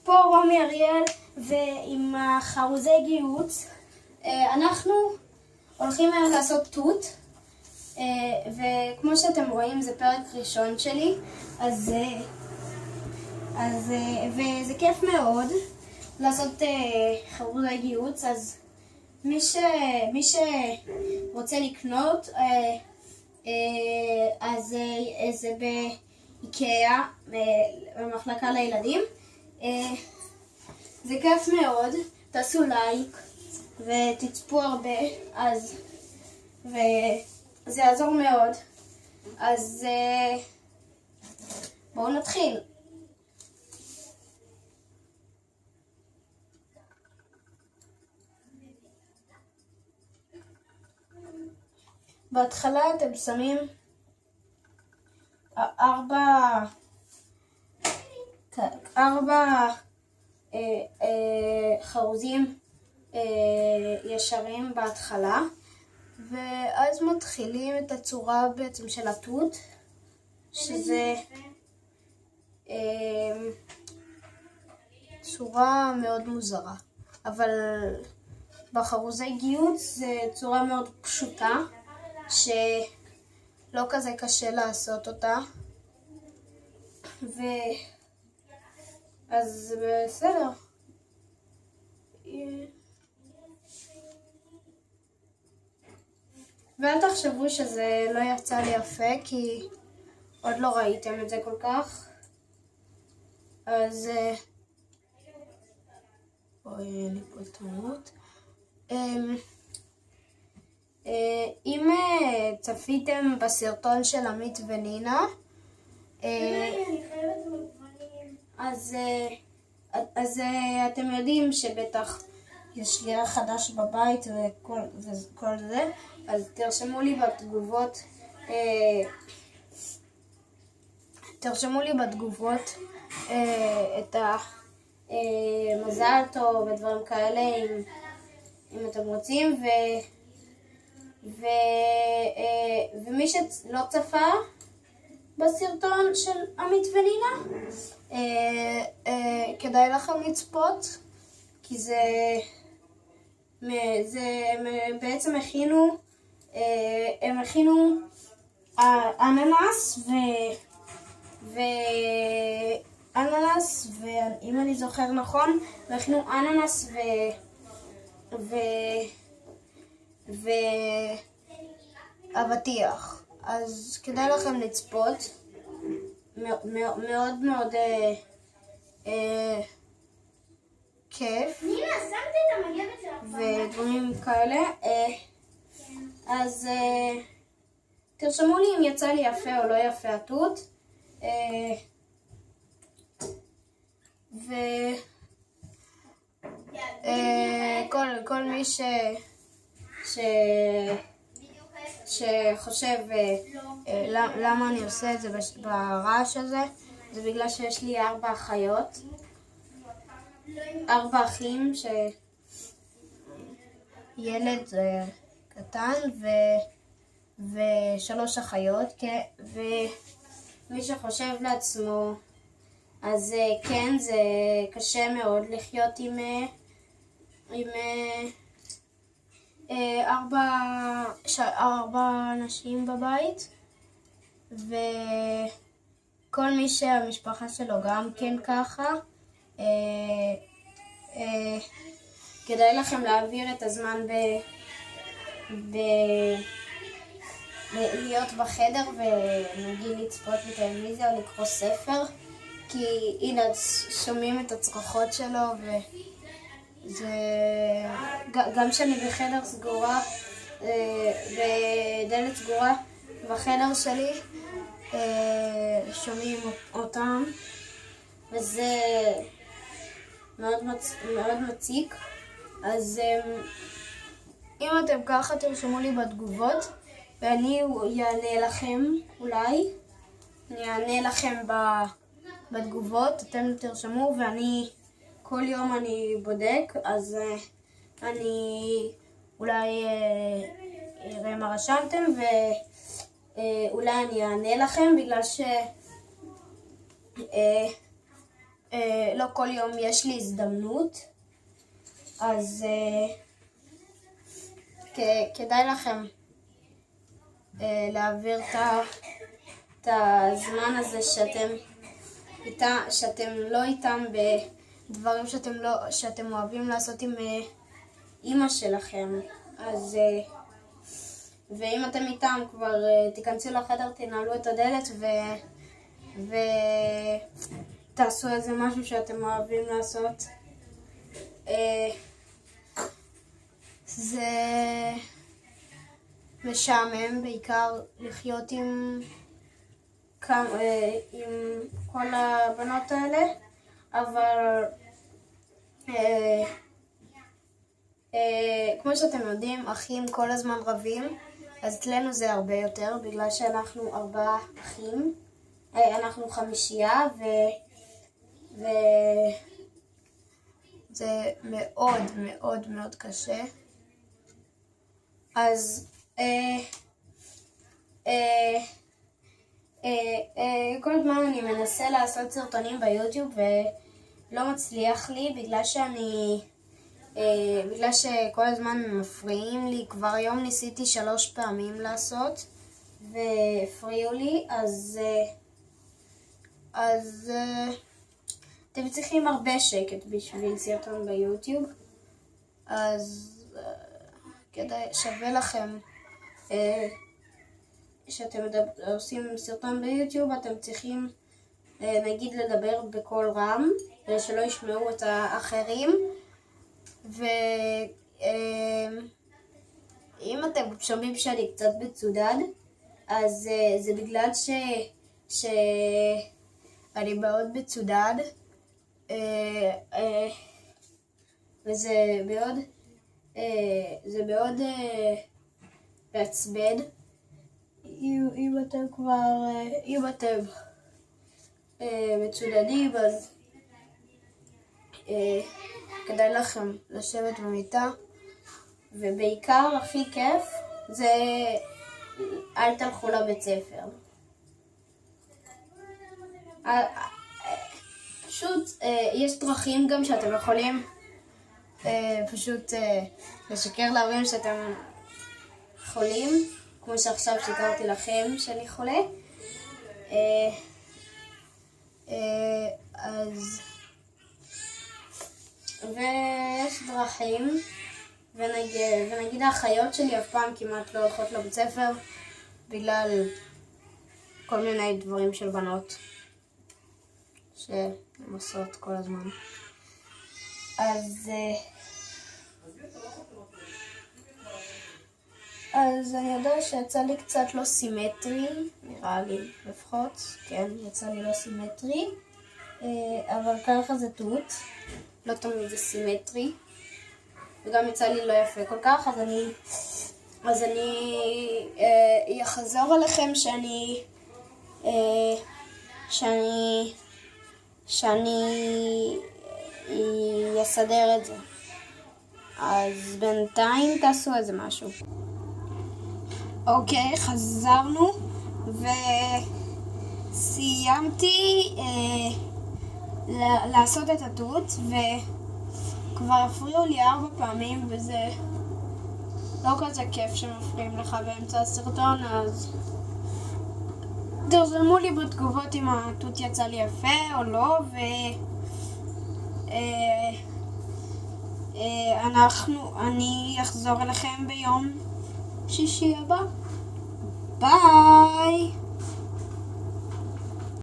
פה רומי אריאל ועם החרוזי גיהוץ אנחנו הולכים היום לעשות תות, וכמו שאתם רואים זה פרק ראשון שלי, וזה כיף מאוד לעשות חרוזי גיהוץ. אז מי שרוצה לקנות אז זה באיקאה במחלקה לילדים. זה כיף מאוד, תעשו לייק ותצפו הרבה, וזה יעזור מאוד. אז בואו נתחיל. בהתחלה אתם שמים 4 חרוזים ישרים בהתחלה, ואז מתחילים את הצורה בעצם של התות, שזה צורה מאוד מוזרה, אבל בחרוזי גיהוץ זה צורה מאוד פשוטה שלא כזה קשה לעשות אותה, אז בסדר. ואל תחשבו שזה לא יצא לי יפה, כי עוד לא ראיתם את זה כל כך. אז אוי, לי פה טעות. אם צפיתם בסרטון של עמית ונינה, אז אתם יודעים שבטח יש לי אח חדש בבית וכל זה, אז תרשמו לי בתגובות את המזל טוב ודברים כאלה אם אתם רוצים, ומי שלא צפה בסרטון של עמית ונינה, כדאי לכם לצפות, כי בעצם הם הכינו אננס ואם אני זוכר נכון, הם הכינו אננס ואבטיח. אז כדאי לכם לצפות, מאוד מאוד כיף ודברים כאלה. אז תרשמו לי אם יצא לי יפה או לא יפה התות, וכל מי שחושב למה אני עושה את זה ברעש הזה, זה בגלל שיש לי 4 אחיות, 4 אחים, ילד קטן ו3 אחיות, ומי שחושב לעצמו, אז כן, זה קשה מאוד לחיות עם 4 אנשים בבית, וכל מי שהמשפחה שלו גם כן ככה, כדאי לכם להעביר את הזמן להיות בחדר ונגיד לצפות בטלוויזיה או לקרוא ספר, כי הנה שומעים את הצרחות שלו, גם שאני בחדר סגורה, בדלת סגורה בחדר שלי, שומעים אותם, וזה מאוד מציק. אז אם אתם ככה, תרשמו לי בתגובות ואני אענה לכם, אולי אני אענה לכם בתגובות, אתם תרשמו ואני כל יום אני בודק, אז אני אולי אראה מה רשמתם ואולי אני אענה לכם, בגלל לא כל יום יש לי הזדמנות, אז כדאי לכם להעביר את הזמן הזה שאתם לא איתם בדברים שאתם אוהבים לעשות עם אמא שלכם. אז ואם אתם איתם כבר תיכנסו לחדר, תנעלו את הדלת ותעשו איזה משהו שאתם אוהבים לעשות. זה משעמם בעיקר לחיות עם כל הבנות האלה, אבל כמו שאתם יודעים, אחים כל הזמן רבים, אז אצלנו זה הרבה יותר, בגלל שאנחנו 4 אחים, אנחנו 5, וזה מאוד מאוד מאוד קשה. אז כל הזמן אני מנסה לעשות סרטונים ביוטיוב ולא מצליח לי, בגלל שכל הזמן מפריעים לי. כבר היום ניסיתי 3 פעמים לעשות והפריעו לי, אז אתם צריכים הרבה שקט בשביל סרטון ביוטיוב, אז שווה לכם שאתם עושים סרטון ביוטיוב, אתם צריכים נגיד לדבר בקול רם שלא ישמעו את האחרים, ואם אתם שומעים שאני קצת מצודד, אז זה בגלל שאני מאוד מצודד, וזה מאוד מעצבן. אם אתם מצודדים, אז כדאי לכם לשבת במיטה, ובעיקר הכי כיף זה אל תלכו לבית ספר. פשוט יש דרכים גם שאתם יכולים פשוט לשקר להורים שאתם חולים, כמו שעכשיו שיקרתי לכם שאני חולה. אז ויש דרכים, ונגיד האחיות שלי אף פעם כמעט לא הולכות לבית ספר בגלל כל מיני דברים של בנות שהן עושות כל הזמן. אז אני יודע שיצא לי קצת לא סימטרי, נראה לי לפחות, כן, יצא לי לא סימטרי, אבל ככה זה תות, לא תמיד זה סימטרי, וגם יצא לי לא יפה כל כך, אז אני אחזור עליכם שאני אסדר את זה. אז בינתיים תעשו איזה משהו. אוקיי, חזרנו וסיימתי לעשות את התות, וכבר הפריעו לי 4 פעמים, וזה לא כזה כיף שמפריעים לך באמצע הסרטון, אז תרשמו לי בתגובות אם התות יצא לי יפה או לא, אני אחזור אליכם ביום שישי הבא.